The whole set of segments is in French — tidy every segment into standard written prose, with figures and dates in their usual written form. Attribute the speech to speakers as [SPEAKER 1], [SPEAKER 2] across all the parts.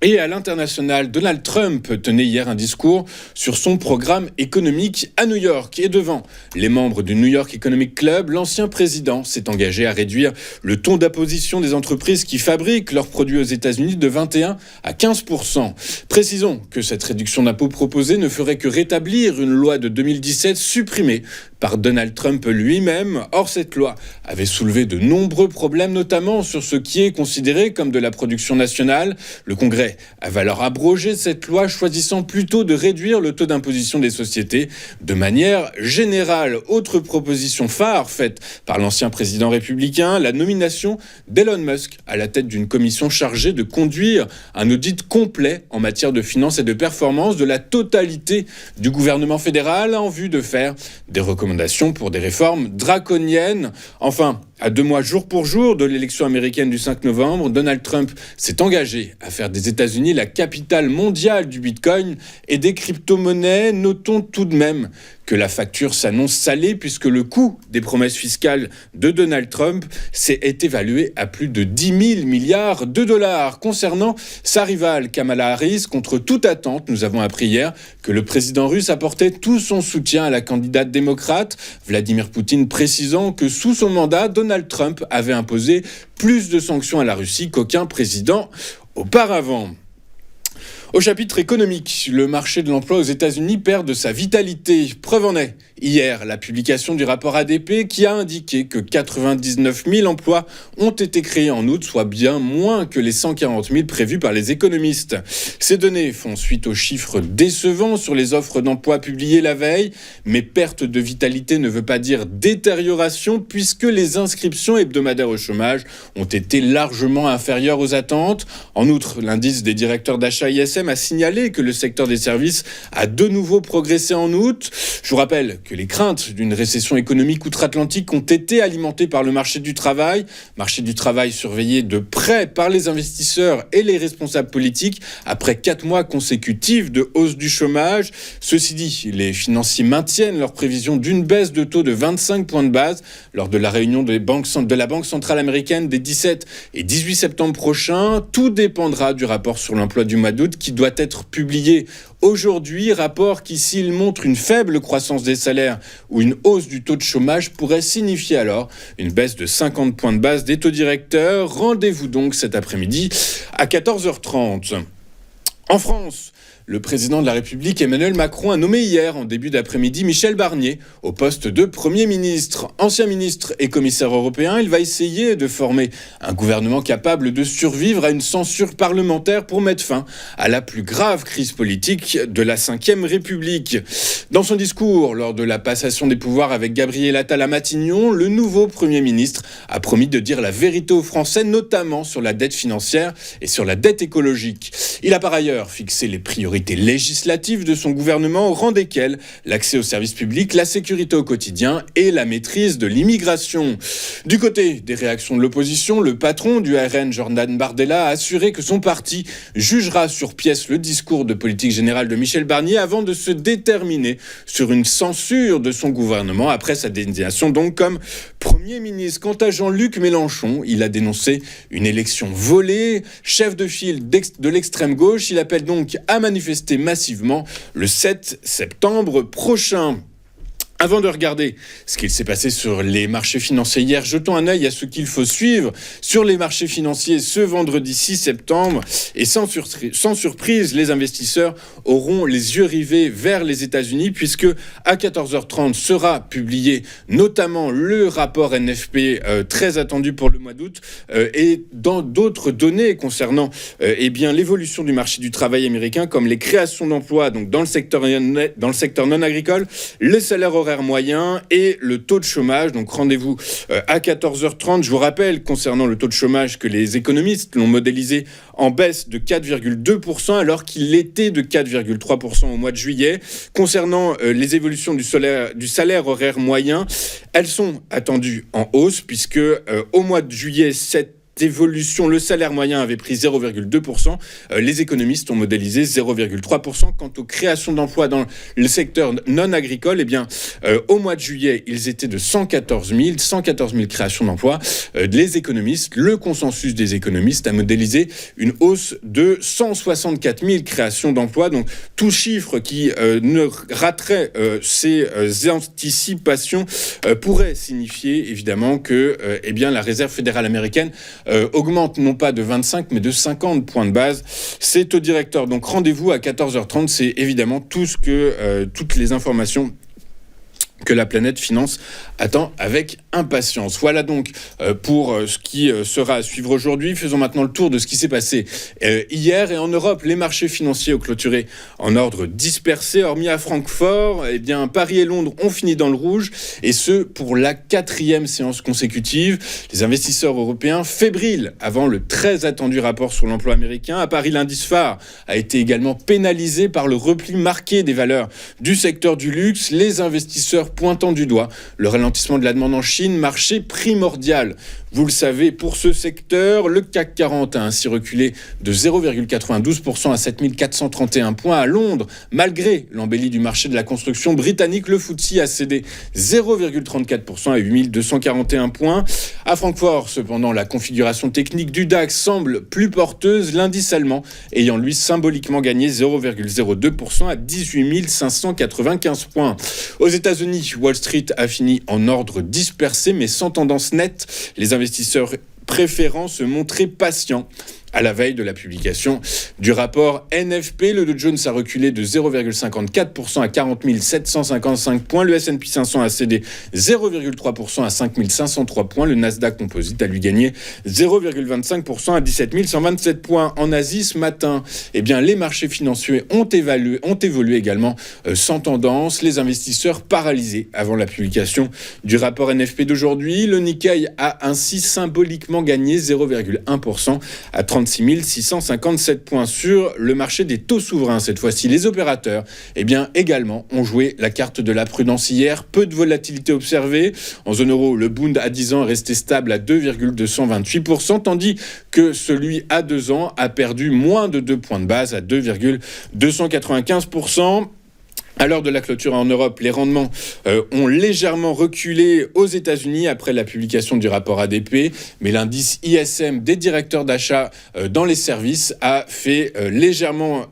[SPEAKER 1] Et à l'international, Donald Trump tenait hier un discours sur son programme économique à New York. Et devant les membres du New York Economic Club, l'ancien président s'est engagé à réduire le taux d'imposition des entreprises qui fabriquent leurs produits aux États-Unis de 21 à 15%. Précisons que cette réduction d'impôt proposée ne ferait que rétablir une loi de 2017 supprimée par Donald Trump lui-même. Or, cette loi avait soulevé de nombreux problèmes, notamment sur ce qui est considéré comme de la production nationale. Le Congrès va alors abroger cette loi, choisissant plutôt de réduire le taux d'imposition des sociétés de manière générale. Autre proposition phare faite par l'ancien président républicain, la nomination d'Elon Musk à la tête d'une commission chargée de conduire un audit complet en matière de finances et de performance de la totalité du gouvernement fédéral en vue de faire des recommandations pour des réformes draconiennes. Enfin, à 2 mois jour pour jour de l'élection américaine du 5 novembre, Donald Trump s'est engagé à faire des États-Unis la capitale mondiale du Bitcoin et des crypto-monnaies. Notons tout de même que la facture s'annonce salée puisque le coût des promesses fiscales de Donald Trump est évalué à plus de 10 000 milliards de dollars. Concernant sa rivale Kamala Harris, contre toute attente, nous avons appris hier que le président russe apportait tout son soutien à la candidate démocrate, Vladimir Poutine précisant que sous son mandat, Donald Trump avait imposé plus de sanctions à la Russie qu'aucun président auparavant. Au chapitre économique, le marché de l'emploi aux États-Unis perd de sa vitalité. Preuve en est, hier, la publication du rapport ADP qui a indiqué que 99 000 emplois ont été créés en août, soit bien moins que les 140 000 prévus par les économistes. Ces données font suite aux chiffres décevants sur les offres d'emploi publiées la veille, mais perte de vitalité ne veut pas dire détérioration puisque les inscriptions hebdomadaires au chômage ont été largement inférieures aux attentes. En outre, l'indice des directeurs d'achat ISM a signalé que le secteur des services a de nouveau progressé en août. Je vous rappelle que les craintes d'une récession économique outre-Atlantique ont été alimentées par le marché du travail surveillé de près par les investisseurs et les responsables politiques après 4 mois consécutifs de hausse du chômage. Ceci dit, les financiers maintiennent leur prévision d'une baisse de taux de 25 points de base lors de la réunion de la Banque centrale américaine des 17 et 18 septembre prochains. Tout dépendra du rapport sur l'emploi du mois d'août qui doit être publié aujourd'hui. Rapport qui, s'il montre une faible croissance des salaires ou une hausse du taux de chômage, pourrait signifier alors une baisse de 50 points de base des taux directeurs. Rendez-vous donc cet après-midi à 14h30. En France, le président de la République, Emmanuel Macron, a nommé hier, en début d'après-midi, Michel Barnier au poste de Premier ministre. Ancien ministre et commissaire européen, il va essayer de former un gouvernement capable de survivre à une censure parlementaire pour mettre fin à la plus grave crise politique de la Ve République. Dans son discours, lors de la passation des pouvoirs avec Gabriel Attal à Matignon, le nouveau Premier ministre a promis de dire la vérité aux Français, notamment sur la dette financière et sur la dette écologique. Il a par ailleurs fixé les priorités législatives de son gouvernement, au rang desquelles l'accès aux services publics, la sécurité au quotidien et la maîtrise de l'immigration. Du côté des réactions de l'opposition, le patron du RN, Jordan Bardella, a assuré que son parti jugera sur pièce le discours de politique générale de Michel Barnier avant de se déterminer sur une censure de son gouvernement après sa désignation donc comme Premier ministre. Quant à Jean-Luc Mélenchon, il a dénoncé une élection volée. Chef de file de l'extrême gauche, il appelle donc à manifester massivement le 7 septembre prochain. Avant de regarder ce qu'il s'est passé sur les marchés financiers hier, jetons un œil à ce qu'il faut suivre sur les marchés financiers ce vendredi 6 septembre. Et sans surprise, les investisseurs auront les yeux rivés vers les États-Unis puisque à 14h30 sera publié notamment le rapport NFP très attendu pour le mois d'août et dans d'autres données concernant l'évolution du marché du travail américain comme les créations d'emplois donc dans le secteur non agricole, le salaire horaire moyen et le taux de chômage. Donc rendez-vous à 14h30. Je vous rappelle concernant le taux de chômage que les économistes l'ont modélisé en baisse de 4,2% alors qu'il était de 4,3% au mois de juillet. Concernant les évolutions du salaire horaire moyen, elles sont attendues en hausse puisque au mois de juillet, évolution. Le salaire moyen avait pris 0,2%. Les économistes ont modélisé 0,3%. Quant aux créations d'emplois dans le secteur non agricole, au mois de juillet, ils étaient de 114 000 créations d'emplois. Le consensus des économistes a modélisé une hausse de 164 000 créations d'emplois. Donc, tout chiffre qui ne raterait ces anticipations pourrait signifier évidemment que la Réserve fédérale américaine augmente non pas de 25 mais de 50 points de base. C'est au directeur. Donc rendez-vous à 14h30. C'est évidemment toutes les informations que la planète finance attend avec impatience. Voilà donc pour ce qui sera à suivre aujourd'hui. Faisons maintenant le tour de ce qui s'est passé hier. Et en Europe, les marchés financiers ont clôturé en ordre dispersé. Hormis à Francfort, Paris et Londres ont fini dans le rouge. Et ce, pour la 4e séance consécutive. Les investisseurs européens fébriles avant le très attendu rapport sur l'emploi américain. À Paris, l'indice phare a été également pénalisé par le repli marqué des valeurs du secteur du luxe. Les investisseurs pointant du doigt le ralentissement de la demande en Chine, marché primordial. Vous le savez, pour ce secteur, le CAC 40 a ainsi reculé de 0,92% à 7431 points à Londres. Malgré l'embellie du marché de la construction britannique, le FTSE a cédé 0,34% à 8241 points. À Francfort, cependant, la configuration technique du DAX semble plus porteuse, l'indice allemand ayant lui symboliquement gagné 0,02% à 18 595 points. Aux États-Unis, Wall Street a fini en ordre dispersé mais sans tendance nette. Les investisseurs préférant se montrer patients à la veille de la publication du rapport NFP. Le Dow Jones a reculé de 0,54% à 40 755 points. Le S&P 500 a cédé 0,3% à 5 503 points. Le Nasdaq Composite a lui gagné 0,25% à 17 127 points. En Asie, ce matin, les marchés financiers ont évolué également sans tendance. Les investisseurs paralysés avant la publication du rapport NFP d'aujourd'hui. Le Nikkei a ainsi symboliquement gagné 0,1% à 36 657 points. Sur le marché des taux souverains, cette fois-ci, les opérateurs également ont joué la carte de la prudence hier. Peu de volatilité observée. En zone euro, le Bund à 10 ans est resté stable à 2,228%, tandis que celui à 2 ans a perdu moins de 2 points de base à 2,295%. À l'heure de la clôture en Europe, les rendements ont légèrement reculé aux États-Unis après la publication du rapport ADP, mais l'indice ISM des directeurs d'achat dans les services a légèrement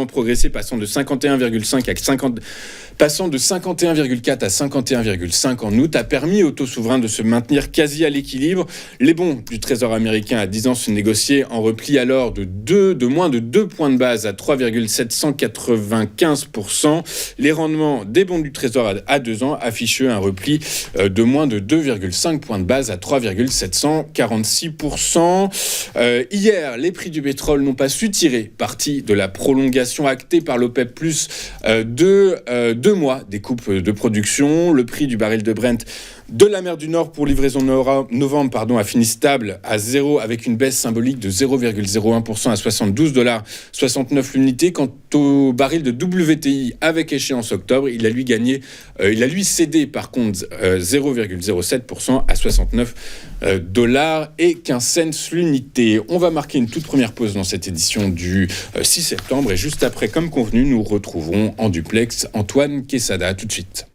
[SPEAKER 1] progressé, passant de 51,4 à 51,5 en août, a permis au taux souverain de se maintenir quasi à l'équilibre. Les bons du Trésor américain à 10 ans se négociaient en repli alors de moins de 2 points de base à 3,795%. Les rendements des bons du Trésor à 2 ans affichaient un repli de moins de 2,5 points de base à 3,746%. Hier, les prix du pétrole n'ont pas su tirer parti de la prolongation actée par l'OPEP+, de 2 mois des coupes de production. Le prix du baril de Brent de la mer du Nord pour livraison novembre a fini stable à 0 avec une baisse symbolique de 0,01% à $72,69 l'unité. Quant au baril de WTI avec échéance octobre, il a lui cédé par contre 0,07% à $69,15 l'unité. On va marquer une toute première pause dans cette édition du 6 septembre et juste après, comme convenu, nous retrouverons en duplex Antoine Quesada. Tout de suite.